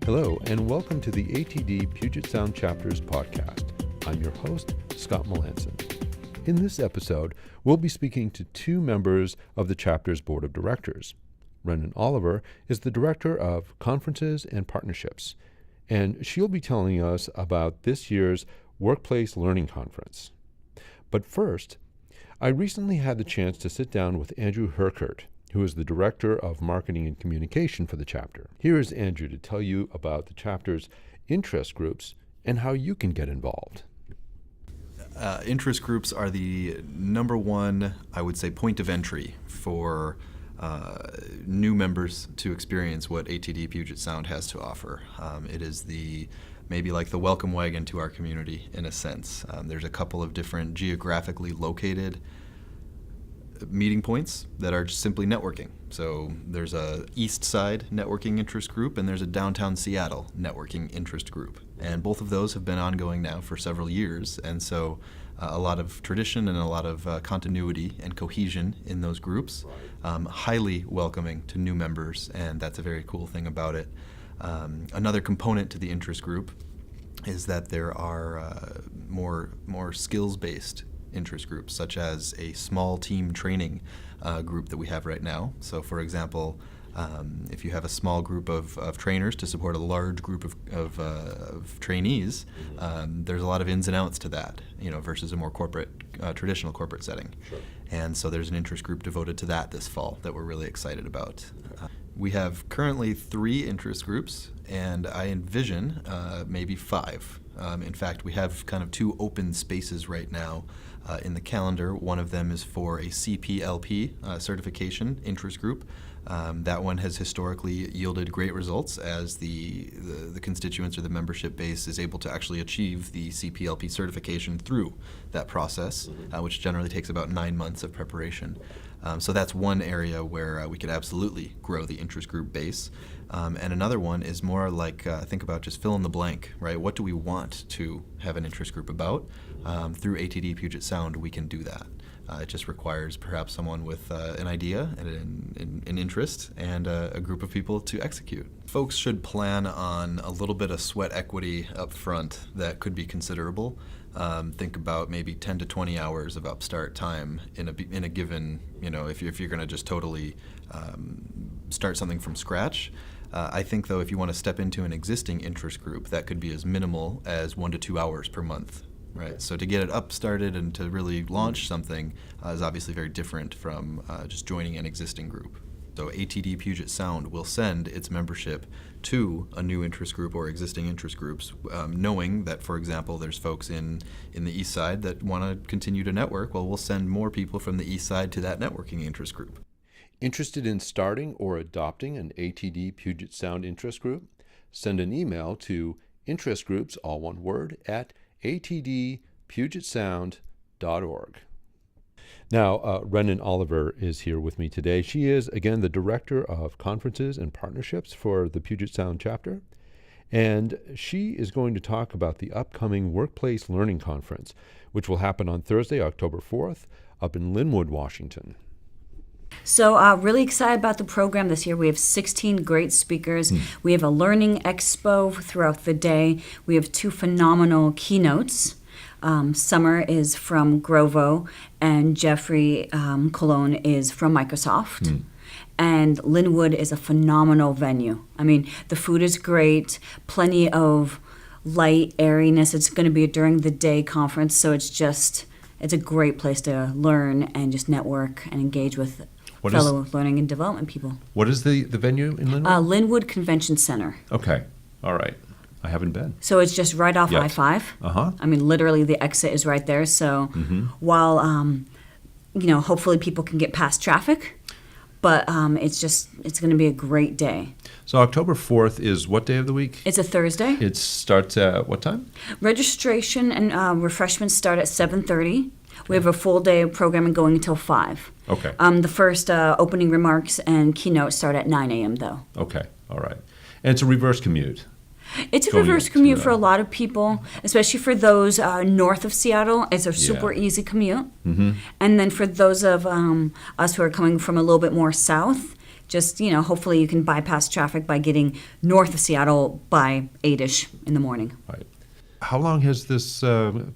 Hello, and welcome to the ATD Puget Sound Chapters podcast. I'm your host, Scott Melanson. In this episode, we'll be speaking to two members of the chapter's board of directors. Renin Oliver is the director of conferences and partnerships, and she'll be telling us about this year's Workplace Learning Conference. But first, I recently had the chance to sit down with Andrew Herkert, who is the Director of Marketing and Communication for the chapter. Here is Andrew to tell you about the chapter's interest groups and how you can get involved. Interest groups are the number one, I would say, point of entry for new members to experience what ATD Puget Sound has to offer. It is maybe like the welcome wagon to our community in a sense. There's a couple of different geographically located meeting points that are just simply networking. So there's a East Side networking interest group and there's a downtown Seattle networking interest group. And both of those have been ongoing now for several years. And so a lot of tradition and a lot of continuity and cohesion in those groups. Highly welcoming to new members, and that's a very cool thing about it. Another component to the interest group is that there are more skills-based interest groups, such as a small team training group that we have right now. So, for example, if you have a small group of trainers to support a large group of trainees, there's a lot of ins and outs to that, versus a more traditional corporate setting. Sure. And so there's an interest group devoted to that this fall that we're really excited about. We have currently 3 interest groups, and I envision maybe 5. In fact, we have kind of 2 open spaces right now in the calendar. One of them is for a CPLP certification interest group. That one has historically yielded great results as the constituents or the membership base is able to actually achieve the CPLP certification through that process, which generally takes about 9 months of preparation. So that's one area where we could absolutely grow the interest group base. And another one is more like, think about just fill in the blank, right? What do we want to have an interest group about? Through ATD Puget Sound, we can do that. It just requires perhaps someone with an idea and an interest and a group of people to execute. Folks should plan on a little bit of sweat equity up front that could be considerable. Think about maybe 10 to 20 hours of upstart time in a given, if you're going to just totally start something from scratch. I think, though, if you want to step into an existing interest group, that could be as minimal as 1 to 2 hours per month. Right. So to get it up started and to really launch something is obviously very different from just joining an existing group. So ATD Puget Sound will send its membership to a new interest group or existing interest groups, knowing that, for example, there's folks in the East Side that want to continue to network. Well, we'll send more people from the East Side to that networking interest group. Interested in starting or adopting an ATD Puget Sound interest group? Send an email to interestgroups, all one word, at atdpugetsound.org. Now, Renin Oliver is here with me today. She is, again, the Director of Conferences and Partnerships for the Puget Sound chapter, and she is going to talk about the upcoming Workplace Learning Conference, which will happen on Thursday, October 4th, up in Lynnwood, Washington. So really excited about the program this year. We have 16 great speakers. We have a learning expo throughout the day. We have 2 phenomenal keynotes. Summer is from Grovo and Jeffrey Colon is from Microsoft. And Lynnwood is a phenomenal venue. I mean, the food is great, plenty of light airiness. It's going to be a during the day conference, so it's a great place to learn and just network and engage with fellow learning and development people. What is the venue in Lynnwood? Lynnwood Convention Center. Okay. All right. I haven't been. So it's just right off I-5. Uh-huh. I mean, literally the exit is right there. So while, hopefully people can get past traffic, but it's going to be a great day. So October 4th is what day of the week? It's a Thursday. It starts at what time? Registration and refreshments start at 7:30. We have a full day of programming going until 5. Okay. The first opening remarks and keynote start at 9 a.m. though. Okay. All right. And it's a reverse commute. It's a reverse commute for a lot of people, especially for those north of Seattle. It's a super easy commute. And then for those of us who are coming from a little bit more south, just, hopefully you can bypass traffic by getting north of Seattle by 8-ish in the morning. Right. How long has this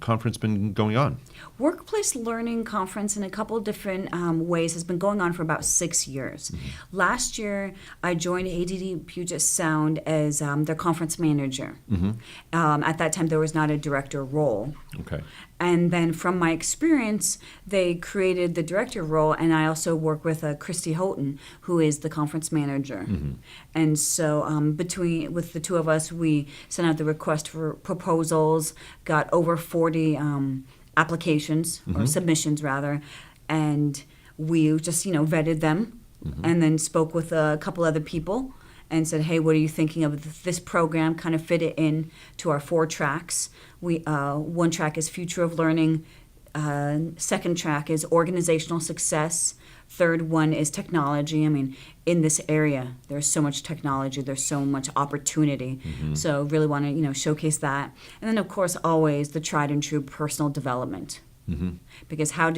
conference been going on? Workplace Learning Conference in a couple different ways has been going on for about 6 years. Mm-hmm. Last year, I joined ATD Puget Sound as their conference manager. Mm-hmm. At that time, there was not a director role. Okay. And then from my experience, they created the director role, and I also work with Christy Houghton, who is the conference manager. Mm-hmm. And so with the two of us, we sent out the request for proposals, got over 40 applications, mm-hmm. or submissions rather, and we just, vetted them, mm-hmm. and then spoke with a couple other people and said, hey, what are you thinking of this program? Kind of fit it in to our 4 tracks. One track is Future of Learning, second track is Organizational Success, third one is Technology. I mean, in this area, there's so much technology, there's so much opportunity. Mm-hmm. So really want to, showcase that. And then, of course, always the tried and true personal development. Mm-hmm. Because how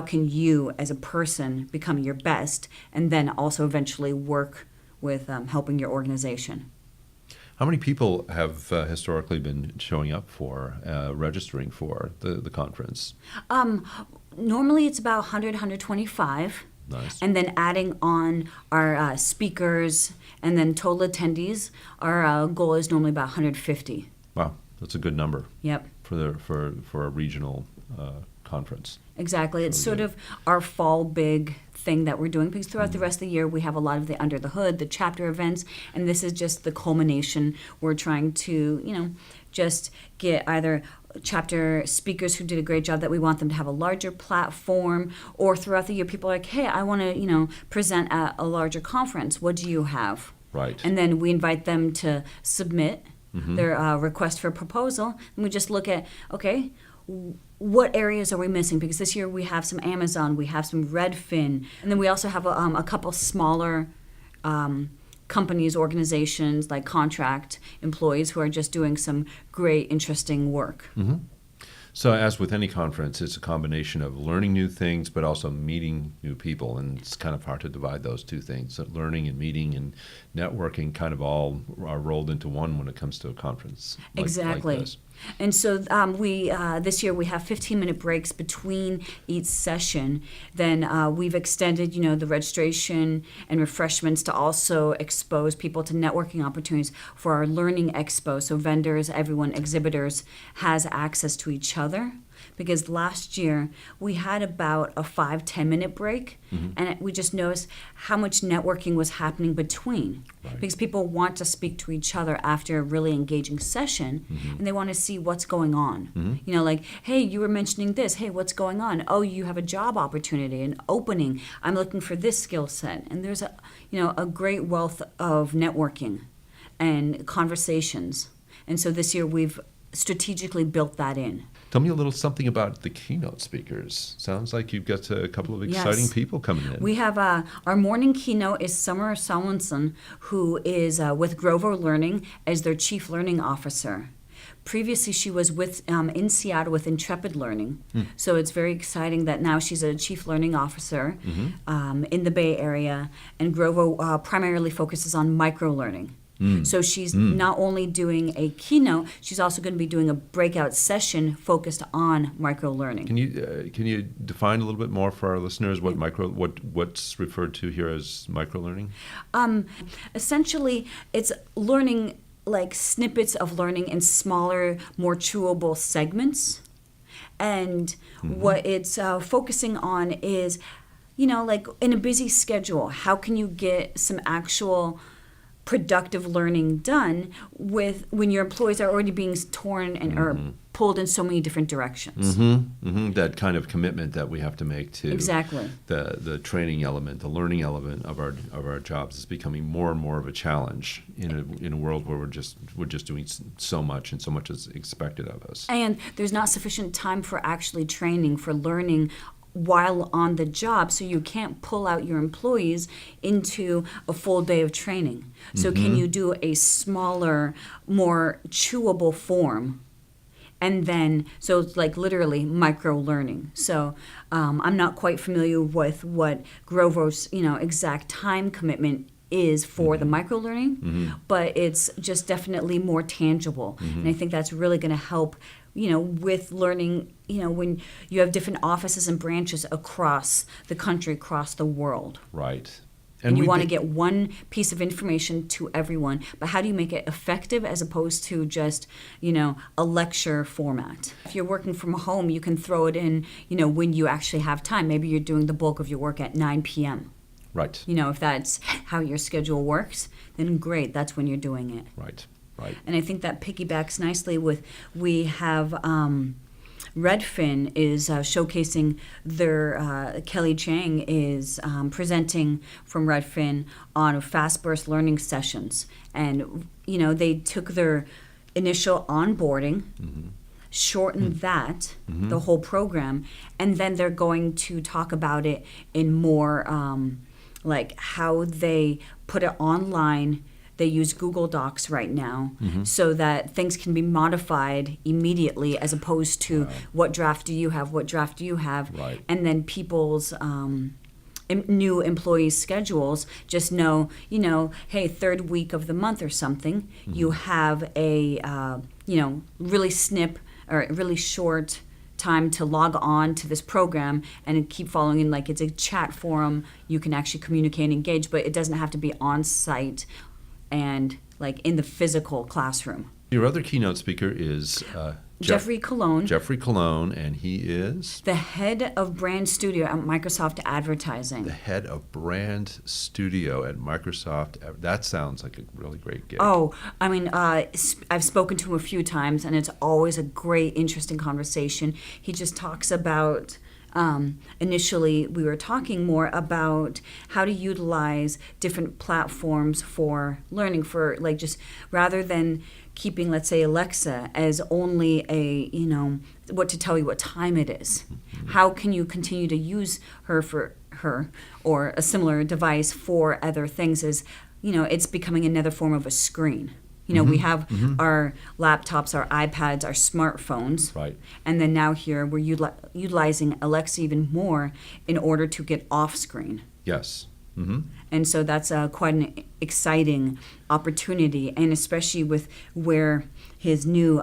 can you as a person become your best and then also eventually work with helping your organization? How many people have historically been showing up for, registering for the conference? Normally it's about 100, 125. Nice. And then adding on our speakers and then total attendees, our goal is normally about 150. Wow, that's a good number. Yep. For a regional conference. Exactly. It's sort of our fall big thing that we're doing, because throughout the rest of the year we have a lot of the under the hood, the chapter events, and this is just the culmination. We're trying to, just get either chapter speakers who did a great job that we want them to have a larger platform, or throughout the year people are like, hey, I want to, present at a larger conference. What do you have? Right. And then we invite them to submit mm-hmm. their request for a proposal, and we just look at, okay, what areas are we missing? Because this year we have some Amazon, we have some Redfin, and then we also have a couple smaller companies, organizations, like contract employees who are just doing some great, interesting work. Mm-hmm. So as with any conference, it's a combination of learning new things, but also meeting new people, and it's kind of hard to divide those two things. So learning and meeting and networking kind of all are rolled into one when it comes to a conference. Exactly. Like this. And so we this year we have 15-minute breaks between each session. Then we've extended, the registration and refreshments to also expose people to networking opportunities for our Learning Expo. So vendors, everyone, exhibitors has access to each other. Because last year we had about a 5-10 minute break, mm-hmm. and we just noticed how much networking was happening between. Right. Because people want to speak to each other after a really engaging session, mm-hmm. and they want to see what's going on. Mm-hmm. Like, hey, you were mentioning this. Hey, what's going on? Oh, you have a job opportunity, an opening. I'm looking for this skill set. And there's a great wealth of networking and conversations. And so this year we've strategically built that in. Tell me a little something about the keynote speakers. Sounds like you've got a couple of exciting people coming in. We have our morning keynote is Scott Melanson, who is with Grover Learning as their Chief Learning Officer. Previously, she was in Seattle with Intrepid Learning. So it's very exciting that now she's a Chief Learning Officer mm-hmm. In the Bay Area. And Grover primarily focuses on micro-learning. So she's not only doing a keynote, she's also going to be doing a breakout session focused on micro-learning. Can you define a little bit more for our listeners what's referred to here as micro-learning? Essentially, it's learning, like snippets of learning in smaller, more chewable segments. And mm-hmm. what it's focusing on is, like in a busy schedule, how can you get some actual productive learning done when your employees are already being torn and mm-hmm. or pulled in so many different directions. Mm-hmm. Mm-hmm. That kind of commitment that we have to make to exactly the training element, the learning element of our jobs is becoming more and more of a challenge in a world where we're just doing so much, and so much is expected of us. And there's not sufficient time for actually training, for learning while on the job, so you can't pull out your employees into a full day of training. So mm-hmm. can you do a smaller, more chewable form And then, so it's like literally micro learning. So I'm not quite familiar with what Grover's, exact time commitment is for the micro learning, but it's just definitely more tangible. And I think that's really going to help, with learning, when you have different offices and branches across the country, across the world. Right. And you want to get one piece of information to everyone, but how do you make it effective as opposed to just, a lecture format? If you're working from home, you can throw it in, when you actually have time. Maybe you're doing the bulk of your work at 9 p.m. Right. If that's how your schedule works, then great, that's when you're doing it. Right. And I think that piggybacks nicely with, we have Redfin is showcasing their, Kelly Chang is presenting from Redfin on fast burst learning sessions. And, they took their initial onboarding, shortened that, the whole program, and then they're going to talk about it in more like how they put it online. They use Google Docs right now so that things can be modified immediately as opposed to what draft do you have, Right. And then people's new employees' schedules just know, hey, third week of the month or something, you have a, really short time to log on to this program and keep following in, like it's a chat forum, you can actually communicate and engage, but it doesn't have to be on site and like in the physical classroom. Your other keynote speaker is Jeffrey Colon. Jeffrey Colon, and he is the head of brand studio at Microsoft Advertising. the head of brand studio at Microsoft. That sounds like a really great gig. Oh, I mean, I've spoken to him a few times, and it's always a great, interesting conversation. He just talks about, initially we were talking more about how to utilize different platforms for learning, for like just rather than keeping, let's say, Alexa as only a, what to tell you what time it is. How can you continue to use her or a similar device for other things as, it's becoming another form of a screen. We have our laptops, our iPads, our smartphones. Right. And then now here we're utilizing Alexa even more in order to get off screen. Yes. And so that's quite an exciting opportunity, and especially with where his new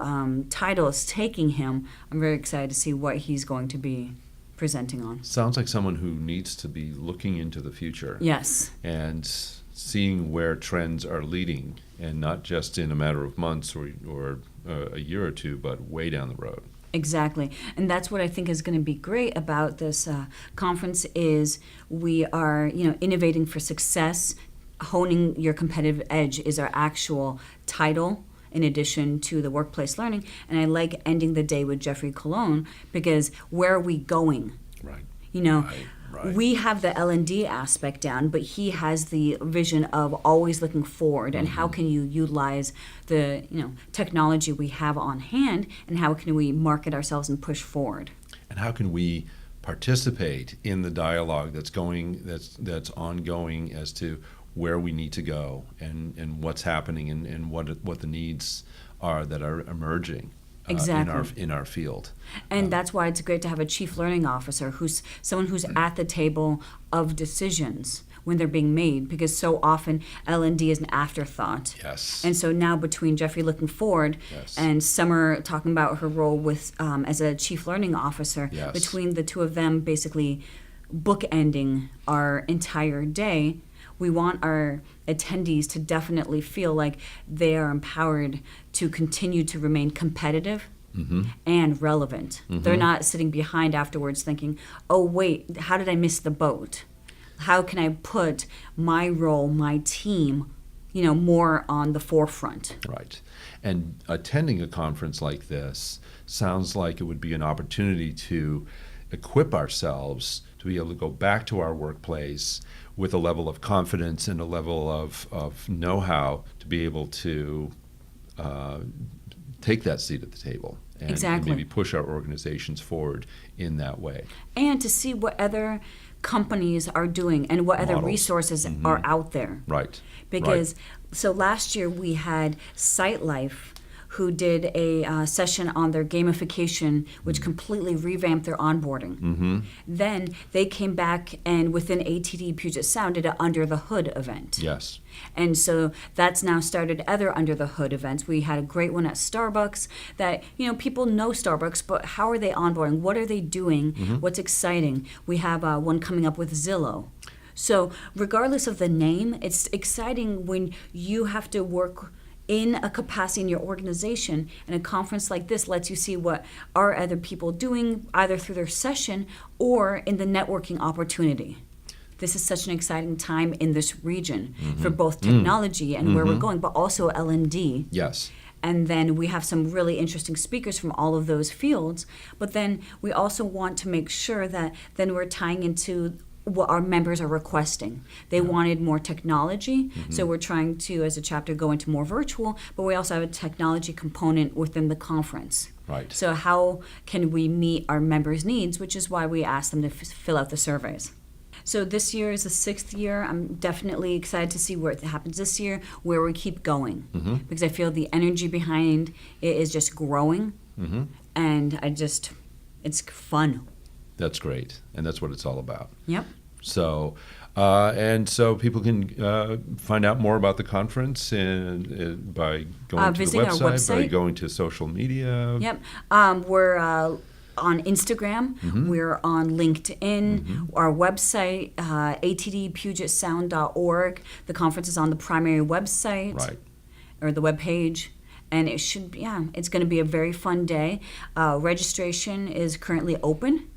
title is taking him, I'm very excited to see what he's going to be presenting on. Sounds like someone who needs to be looking into the future. Yes. And seeing where trends are leading, and not just in a matter of months or a year or two, but way down the road. Exactly. And that's what I think is going to be great about this conference is we are, innovating for success. Honing your competitive edge is our actual title in addition to the workplace learning. And I like ending the day with Jeffrey Colon because where are we going? Right. Right. We have the L&D aspect down, but he has the vision of always looking forward and how can you utilize the technology we have on hand and how can we market ourselves and push forward. And how can we participate in the dialogue that's ongoing as to where we need to go and what's happening and what the needs are that are emerging. Exactly. In our field. And that's why it's great to have a chief learning officer who's someone who's at the table of decisions when they're being made, because so often L&D is an afterthought. Yes. And so now between Jeffrey looking forward and Summer talking about her role with as a chief learning officer, between the two of them basically bookending our entire day, we want our attendees to definitely feel like they are empowered to continue to remain competitive and relevant. They're not sitting behind afterwards thinking, oh, wait, how did I miss the boat? How can I put my role, my team, more on the forefront? Right. And attending a conference like this sounds like it would be an opportunity to equip ourselves to be able to go back to our workplace with a level of confidence and a level of know-how to be able to take that seat at the table and maybe push our organizations forward in that way. And to see what other companies are doing and what other resources are out there. Right. Because so last year we had SiteLife, who did a session on their gamification, which completely revamped their onboarding. Then they came back and within ATD Puget Sound did an Under the Hood event. Yes. And so that's now started other Under the Hood events. We had a great one at Starbucks that, people know Starbucks, but how are they onboarding? What are they doing? What's exciting? We have one coming up with Zillow. So regardless of the name, it's exciting when you have to work in a capacity in your organization, and a conference like this lets you see what are other people doing, either through their session or in the networking opportunity. This is such an exciting time in this region for both technology and where we're going, but also L&D. Yes. And then we have some really interesting speakers from all of those fields. But then we also want to make sure that then we're tying into what our members are requesting. They wanted more technology, so we're trying to, as a chapter, go into more virtual, but we also have a technology component within the conference. Right. So how can we meet our members' needs, which is why we asked them to fill out the surveys. So this year is the 6th year. I'm definitely excited to see what happens this year, where we keep going, because I feel the energy behind it is just growing, and it's fun. That's great, and that's what it's all about. Yep. So, and so people can find out more about the conference by going to the visiting our website, by website. going to social media. Yep. We're on Instagram. We're on LinkedIn. Our website, atdpugetsound.org. The conference is on the primary website, Right. or the webpage. And it should be, it's going to be a very fun day. Registration is currently open.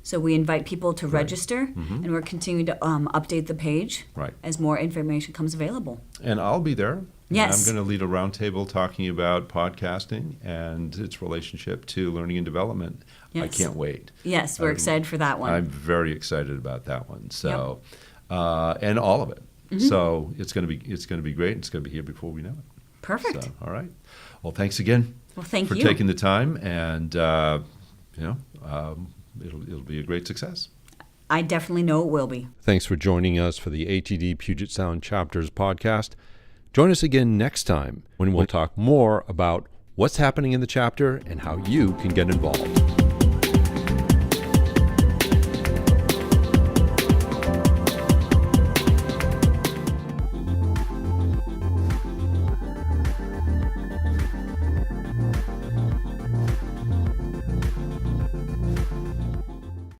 So we invite people to register, and we're continuing to update the page as more information comes available. And I'll be there. Yes. I'm going to lead a roundtable talking about podcasting and its relationship to learning and development. I Yes. can't wait. Yes, we're excited for that one. I'm very excited about that one. So, and all of it. So it's going to be great. It's going to be here before we know it. Perfect. So, all right. Well, thanks again. Well, thank for you. taking the time, and it'll be a great success. I definitely know it will be. Thanks for joining us for the ATD Puget Sound Chapters podcast. Join us again next time when we'll talk more about what's happening in the chapter and how you can get involved.